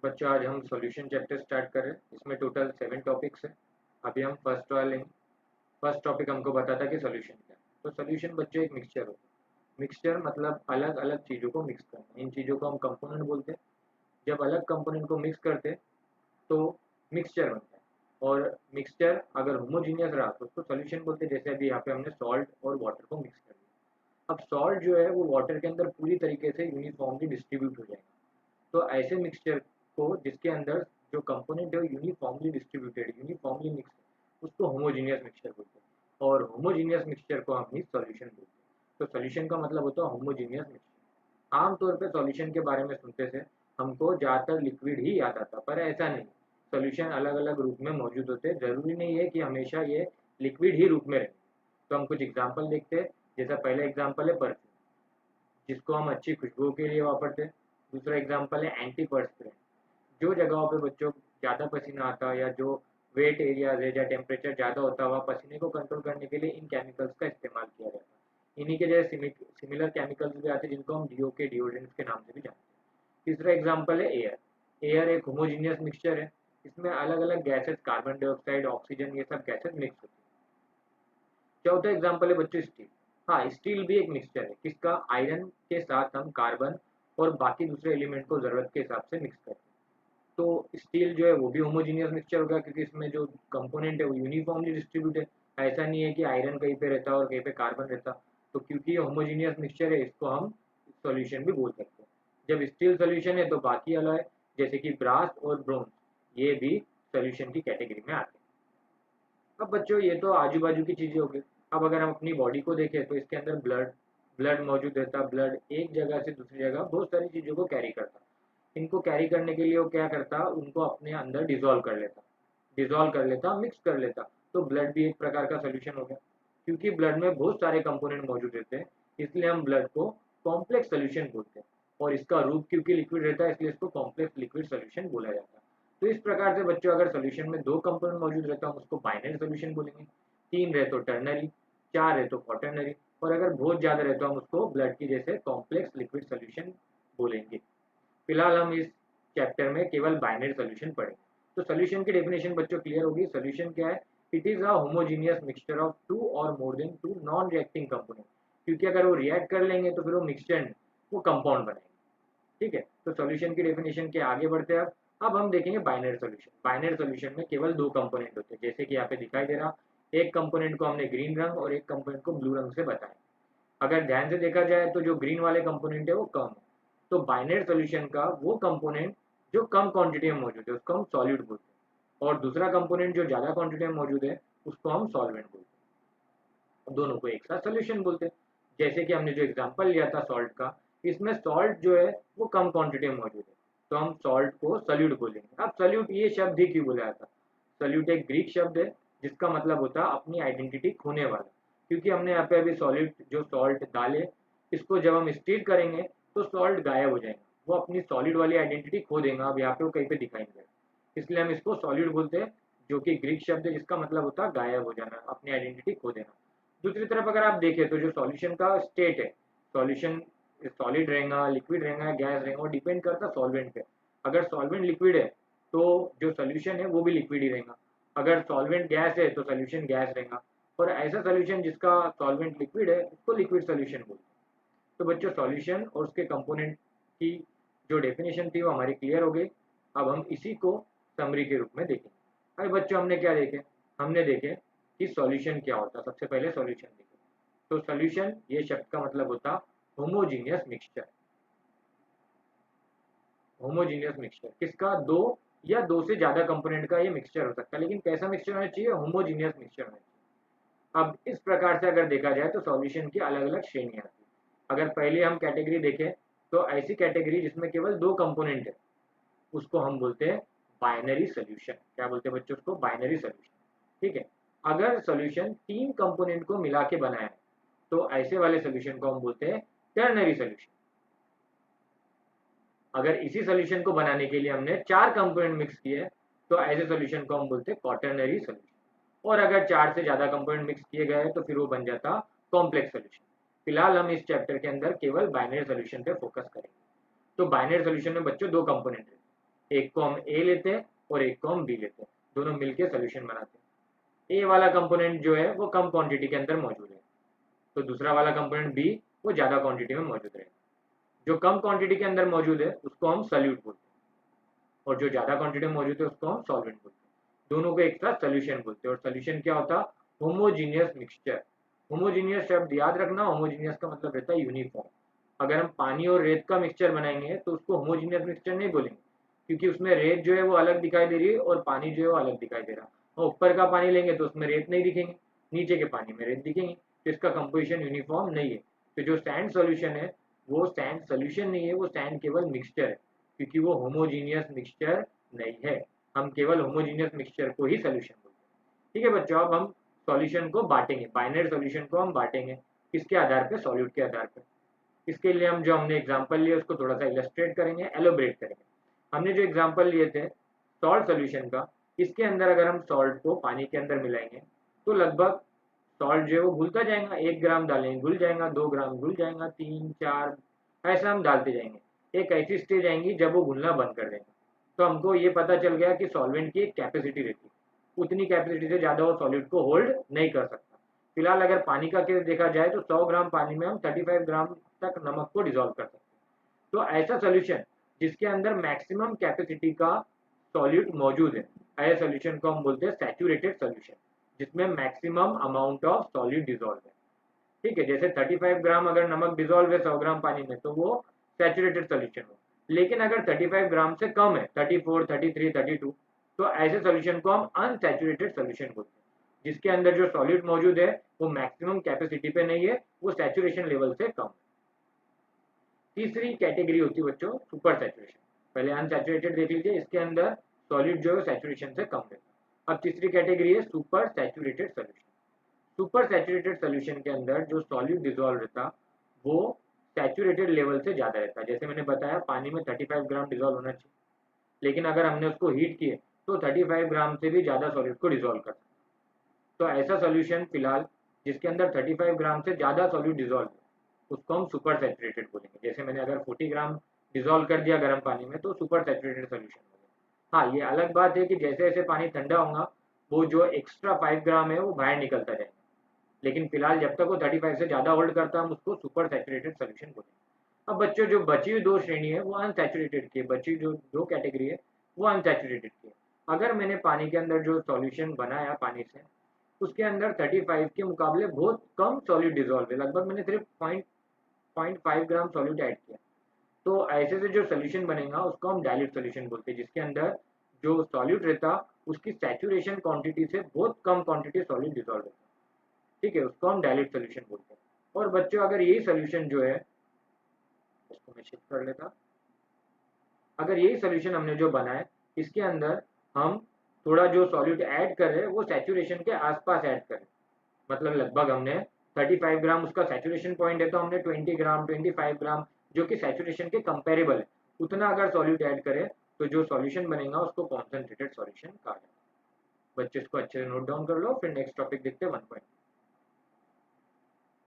बच्चों आज हम सॉल्यूशन चैप्टर स्टार्ट कर रहे हैं। इसमें टोटल 7 टॉपिक्स हैं। अभी हम फर्स्ट वाले लेंगे। फर्स्ट टॉपिक हमको बताता है कि सॉल्यूशन क्या है। तो सॉल्यूशन बच्चों एक मिक्सचर होता है। मिक्सचर मतलब अलग अलग चीज़ों को मिक्स करना। इन चीज़ों को हम कंपोनेंट बोलते हैं। जब अलग कंपोनेंट को मिक्स करते हैं तो मिक्सचर बनता है। और मिक्सचर अगर होमोजीनियस रहा तो उसको सॉल्यूशन बोलते हैं। जैसे अभी यहाँ पे हमने सॉल्ट और वाटर को मिक्स कर दिया। अब सॉल्ट जो है वो वाटर के अंदर पूरी तरीके से यूनिफॉर्मली डिस्ट्रीब्यूट हो जाएगा। तो ऐसे मिक्सचर को जिसके अंदर जो कंपोनेंट है वो यूनिफॉर्मली डिस्ट्रीब्यूटेड यूनिफॉर्मली मिक्स है उसको होमोजीनियस मिक्सचर बोलते हैं। और होमोजीनियस मिक्सचर को हम ही सॉल्यूशन बोलते हैं। तो सॉल्यूशन का मतलब होता है होमोजीनियस मिक्सचर। आमतौर पर सॉल्यूशन के बारे में सुनते थे हमको ज़्यादातर लिक्विड ही याद आता, पर ऐसा नहीं। सॉल्यूशन अलग अलग रूप में मौजूद होते हैं। ज़रूरी नहीं है कि हमेशा ये लिक्विड ही रूप में रहे। तो हम कुछ एग्जाम्पल देखते हैं। जैसा पहला एग्जाम्पल है परफ्यूम, जिसको हम अच्छी खुशबू के लिए वापरते हैं। दूसरा एग्जाम्पल है एंटी पर्सपिरेंट, जो जगहों पे बच्चों ज़्यादा पसीना आता है या जो वेट एरियाज है या टेम्परेचर ज़्यादा होता है वहाँ पसीने को कंट्रोल करने के लिए इन केमिकल्स का इस्तेमाल किया जाता है। इन्हीं के जैसे सिमिलर केमिकल्स भी आते हैं जिनको हम डीओ के डिओड्रेंट्स के नाम से भी जानते हैं। तीसरा एग्जाम्पल है एयर। एयर एक होमोजीनियस मिक्सचर है। इसमें अलग अलग गैसेस, कार्बन डाइऑक्साइड, ऑक्सीजन, ये सब गैसेस मिक्स होती है। चौथा एग्जाम्पल है बच्चों स्टील। हाँ, स्टील भी एक मिक्सचर है। किसका? आयरन के साथ हम कार्बन और बाकी दूसरे एलिमेंट को ज़रूरत के हिसाब से मिक्स करते हैं। तो स्टील जो है वो भी होमोजीनियस मिक्सचर होगा क्योंकि इसमें जो कंपोनेंट है वो यूनिफॉर्मली डिस्ट्रीब्यूट है। ऐसा नहीं है कि आयरन कहीं पे रहता और कहीं पे कार्बन रहता। तो क्योंकि ये होमोजीनियस मिक्सचर है इसको हम सॉल्यूशन भी बोल सकते हैं। जब स्टील सॉल्यूशन है तो बाकी अलॉय जैसे कि ब्रास और ब्रोंज ये भी सॉल्यूशन की कैटेगरी में आते हैं। अब बच्चों ये तो आजू बाजू की चीज़ें हो गई। अब अगर हम अपनी बॉडी को देखें तो इसके अंदर ब्लड ब्लड मौजूद रहता है। ब्लड एक जगह से दूसरी जगह बहुत सारी चीज़ों को कैरी करता। इनको कैरी करने के लिए वो क्या करता, उनको अपने अंदर डिजोल्व कर लेता, मिक्स कर लेता। तो ब्लड भी एक प्रकार का सोल्यूशन हो गया। क्योंकि ब्लड में बहुत सारे कंपोनेंट मौजूद रहते हैं इसलिए हम ब्लड को कॉम्प्लेक्स सोल्यूशन बोलते हैं। और इसका रूप क्योंकि लिक्विड रहता है इसलिए इसको कॉम्प्लेक्स लिक्विड सोल्यूशन बोला जाता है। तो इस प्रकार से बच्चों अगर सोल्यूशन में दो कंपोनेंट मौजूद रहता है हम उसको बाइनरी सोल्यूशन बोलेंगे। तीन रहे तो टर्नरी, चार रहे तो क्वाटरनरी, और अगर बहुत ज़्यादा रहे तो हम उसको ब्लड की जैसे कॉम्प्लेक्स लिक्विड सोल्यूशन बोलेंगे। फिलहाल हम इस चैप्टर में केवल बाइनरी सोल्यूशन पढ़ेंगे। तो सोल्यूशन की डेफिनेशन बच्चों क्लियर होगी। सोल्यूशन क्या है? It is a homogeneous mixture of two और more than two non reacting component. क्योंकि अगर वो रिएक्ट कर लेंगे तो फिर वो मिक्सचर वो कंपाउंड बनेंगे। ठीक है, तो सॉल्यूशन की डेफिनेशन के आगे बढ़ते हैं। अब हम देखेंगे बाइनरी सॉल्यूशन। बाइनरी सॉल्यूशन में केवल दो कंपोनेंट होते हैं जैसे कि यहाँ पे दिखाई दे रहा। एक कंपोनेंट को हमने ग्रीन रंग और एक कंपोनेंट को ब्लू रंग से बताया। अगर ध्यान से देखा जाए तो जो ग्रीन वाले कंपोनेंट है वो कम है। तो बाइनरी सॉल्यूशन का वो कंपोनेंट जो कम क्वांटिटी में मौजूद है उसको हम सॉल्यूट बोलते हैं। और दूसरा कंपोनेंट जो ज़्यादा क्वांटिटी में मौजूद है उसको हम सॉल्वेंट बोलते हैं। दोनों को एक साथ सॉल्यूशन बोलते हैं। जैसे कि हमने जो एग्जांपल लिया था सॉल्ट का, इसमें सॉल्ट जो है वो कम क्वांटिटी में मौजूद है तो हम सॉल्ट को सॉल्यूट बोलेंगे। अब सॉल्यूट ये शब्द ही क्यों बोला जाता? सॉल्यूट एक ग्रीक शब्द है जिसका मतलब होता है अपनी आइडेंटिटी खोने वाला। क्योंकि हमने यहाँ पे अभी सॉल्यूट जो सॉल्ट डाले, इसको जब हम स्टीर करेंगे तो सॉल्ट गायब हो जाएगा, वो अपनी सॉलिड वाली आइडेंटिटी खो देगा। अब यहाँ पे वो कहीं पे दिखाई नहीं देगा, इसलिए हम इसको सॉल्यूट बोलते हैं, जो कि ग्रीक शब्द है जिसका मतलब होता है गायब हो जाना, अपनी आइडेंटिटी खो देना। दूसरी तरफ अगर आप देखें तो जो सॉल्यूशन का स्टेट है, सॉल्यूशन सॉलिड रहेगा, लिक्विड रहेगा, गैस रहेगा, वो डिपेंड करता है सॉल्वेंट पे। अगर सॉल्वेंट लिक्विड है तो जो सॉल्यूशन है वो भी लिक्विड ही रहेगा। अगर सॉल्वेंट गैस है तो सॉल्यूशन गैस रहेगा। और ऐसा सॉल्यूशन जिसका सॉल्वेंट लिक्विड है उसको लिक्विड सॉल्यूशन बोलते हैं। तो बच्चों सॉल्यूशन और उसके कंपोनेंट की जो डेफिनेशन थी वो हमारी क्लियर हो गई। अब हम इसी को समरी के रूप में देखेंगे। अरे बच्चों हमने क्या देखे? हमने देखे कि सॉल्यूशन क्या होता है। सबसे पहले सॉल्यूशन देखे। तो सॉल्यूशन ये शब्द का मतलब होता होमोजीनियस मिक्सचर। होमोजीनियस मिक्सचर किसका? दो या दो से ज्यादा कंपोनेंट का ये मिक्सचर हो सकता है, लेकिन कैसा मिक्सचर होना चाहिए? होमोजीनियस मिक्सचर होना चाहिए। अब इस प्रकार से अगर देखा जाए तो सॉल्यूशन की अलग अलग श्रेणियां आती है। अगर पहले हम कैटेगरी देखें तो ऐसी कैटेगरी जिसमें केवल दो कंपोनेंट है उसको हम बोलते हैं बाइनरी सोल्यूशन। क्या बोलते हैं बच्चों? उसको बाइनरी सोल्यूशन। ठीक है। अगर सोल्यूशन तीन कंपोनेंट को मिला के बना है तो ऐसे वाले सोल्यूशन को हम बोलते हैं टर्नरी सोल्यूशन। अगर इसी सोल्यूशन को बनाने के लिए हमने चार कंपोनेंट मिक्स किए तो ऐसे सोल्यूशन को हम बोलते हैं क्वाटरनरी सोल्यूशन। और अगर चार से ज्यादा कंपोनेंट मिक्स किए गए तो फिर वो बन जाता कॉम्प्लेक्स सोल्यूशन। फिलहाल हम इस चैप्टर के अंदर केवल बाइनरी सोल्यूशन पे फोकस करेंगे। तो बाइनरी सोल्यूशन में बच्चों दो कंपोनेंट है, एक को हम ए लेते हैं और एक को हम बी लेते हैं, दोनों मिलके सोल्यूशन बनाते हैं। ए वाला कंपोनेंट जो है वो कम क्वांटिटी के अंदर मौजूद है, तो दूसरा वाला कंपोनेंट बी वो ज़्यादा क्वांटिटी में मौजूद रहेगा। जो कम क्वांटिटी के अंदर मौजूद है उसको हम सल्यूट बोलते हैं, और जो ज़्यादा क्वांटिटी में मौजूद है उसको हम सॉल्वेंट बोलते हैं। दोनों को एक साथ सोल्यूशन बोलते हैं। और सोल्यूशन क्या होता है? Homogeneous mixture. होमोजीनियस शब्द याद रखना, होमोजीनियस का मतलब रहता है यूनिफॉर्म। अगर हम पानी और रेत का मिक्सचर बनाएंगे तो उसको होमोजीनियस मिक्सचर नहीं बोलेंगे, क्योंकि उसमें रेत जो है वो अलग दिखाई दे रही है और पानी जो है वो अलग दिखाई दे रहा है। और ऊपर का पानी लेंगे तो उसमें रेत नहीं दिखेंगे, नीचे के पानी में रेत दिखेंगे, तो इसका कंपोजिशन यूनिफॉर्म नहीं है। तो जो सैंड सॉल्यूशन है वो सैंड सॉल्यूशन नहीं है, वो सैंड केवल मिक्सचर है, क्योंकि वो होमोजीनियस मिक्सचर नहीं है। हम केवल होमोजीनियस मिक्सचर को ही सॉल्यूशन बोलते हैं। ठीक है बच्चों, अब हम सॉल्यूशन को बांटेंगे, बाइनरी सॉल्यूशन को हम बांटेंगे किसके आधार पे? सॉल्यूट के आधार पे। इसके लिए हम जो हमने एग्जांपल लिए उसको थोड़ा सा इलस्ट्रेट करेंगे, एलोबरेट करेंगे। हमने जो एग्जांपल लिए थे सॉल्ट सॉल्यूशन का, इसके अंदर अगर हम सॉल्ट को पानी के अंदर मिलाएंगे तो लगभग सॉल्ट जो है वो घुलता जाएगा। 1 ग्राम डालेंगे घुल जाएगा, 2 ग्राम घुल जाएगा, 3 4 ऐसा हम डालते जाएंगे। एक ऐसी स्टेज आएंगी जब वो घुलना बंद कर देगा। तो हमको ये पता चल गया कि सॉल्वेंट की एक कैपेसिटी रहती है, उतनी कैपेसिटी से ज़्यादा वो सॉलिड को होल्ड नहीं कर सकता। फिलहाल अगर पानी का केस देखा जाए तो 100 ग्राम पानी में हम 35 ग्राम तक नमक को डिजोल्व कर सकते हैं। तो ऐसा सोल्यूशन जिसके अंदर मैक्सिमम कैपेसिटी का सॉल्यूट मौजूद है, ऐसे सोल्यूशन को हम बोलते हैं सैचुरेटेड सोल्यूशन, जिसमें maximum amount of solid dissolve है। ठीक है, जैसे 35 ग्राम अगर नमक डिजोल्व है 100 ग्राम पानी में तो वो सैचुरेटेड सोल्यूशन हो। लेकिन अगर 35 ग्राम से कम है, 34 33 32, तो ऐसे सोल्यूशन को हम अनसैचुरेटेड सोल्यूशन बोलते हैं, जिसके अंदर जो सॉलिड मौजूद है वो मैक्सिमम कैपेसिटी पे नहीं है, वो सैचुरेशन लेवल से कम है। तीसरी कैटेगरी होती है बच्चों सुपर सैचुरेशन। पहले अनसैचुरेटेड देख लीजिए, इसके अंदर सॉलिड जो है सैचुरेशन से कम है। अब तीसरी कैटेगरी है super saturated solution. Super saturated solution के अंदर जो सॉलिड डिजोल्व रहता वो सैचुरेटेड लेवल से ज़्यादा रहता है। जैसे मैंने बताया पानी में 35 ग्राम डिजोल्व होना चाहिए, लेकिन अगर हमने उसको हीट किए तो 35 ग्राम से भी ज़्यादा सॉलिड को डिजोल्व कर सकता है। तो ऐसा सोल्यूशन फिलहाल जिसके अंदर 35 ग्राम से ज़्यादा सॉलिड डिजोल्व है उसको हम सुपर सैचुरेटेड बोलेंगे। जैसे मैंने अगर 40 ग्राम डिजोल्व कर दिया गर्म पानी में तो सुपर सैचुरेटेड सोल्यूशन हो गया। हाँ, ये अलग बात है कि जैसे जैसे पानी ठंडा होगा वो जो एक्स्ट्रा 5 ग्राम है वो बाहर निकलता जाएगा, लेकिन फिलहाल जब तक वो 35 से ज़्यादा होल्ड करता है हम उसको सुपर सैचुरेटेड सोल्यूशन बोलेंगे। अब बच्चों जो बची हुई दो श्रेणी है वो अनसैचुरेटेड की है, बची जो दो कैटेगरी है वो अनसैचुरेटेड की है। अगर मैंने पानी के अंदर जो सॉल्यूशन बनाया पानी से उसके अंदर 35 के मुकाबले बहुत कम सॉलिड डिजोल्व है, लगभग मैंने सिर्फ 0.5 ग्राम सॉलिड ऐड किया, तो ऐसे से जो सोल्यूशन बनेगा उसको हम डाइल्यूट सोल्यूशन बोलते हैं, जिसके अंदर जो सॉल्यूट रहता उसकी सैचुरेशन क्वांटिटी से बहुत कम क्वांटिटी सॉलिड डिजोल्व रहता। ठीक है, उसको हम डाइल्यूट सोल्यूशन बोलते हैं। और बच्चों अगर यही सोल्यूशन जो है, इसको मैं शिफ्ट कर लेता, अगर यही सोल्यूशन हमने जो बनाया इसके अंदर हम थोड़ा जो सॉल्यूट ऐड कर रहे हैं वो सैचुरेशन के आसपास ऐड करें, मतलब लगभग हमने 35 ग्राम उसका सैचुरेशन पॉइंट है तो हमने 20 ग्राम 25 ग्राम जो कि सैचुरेशन के कंपेरेबल है उतना अगर सॉल्यूट ऐड करें तो जो सॉल्यूशन बनेगा उसको कॉन्सेंट्रेटेड सॉल्यूशन कहा जाता है। बच्चे इसको अच्छे से नोट डाउन कर लो, फिर नेक्स्ट टॉपिक देखते हैं 1.2।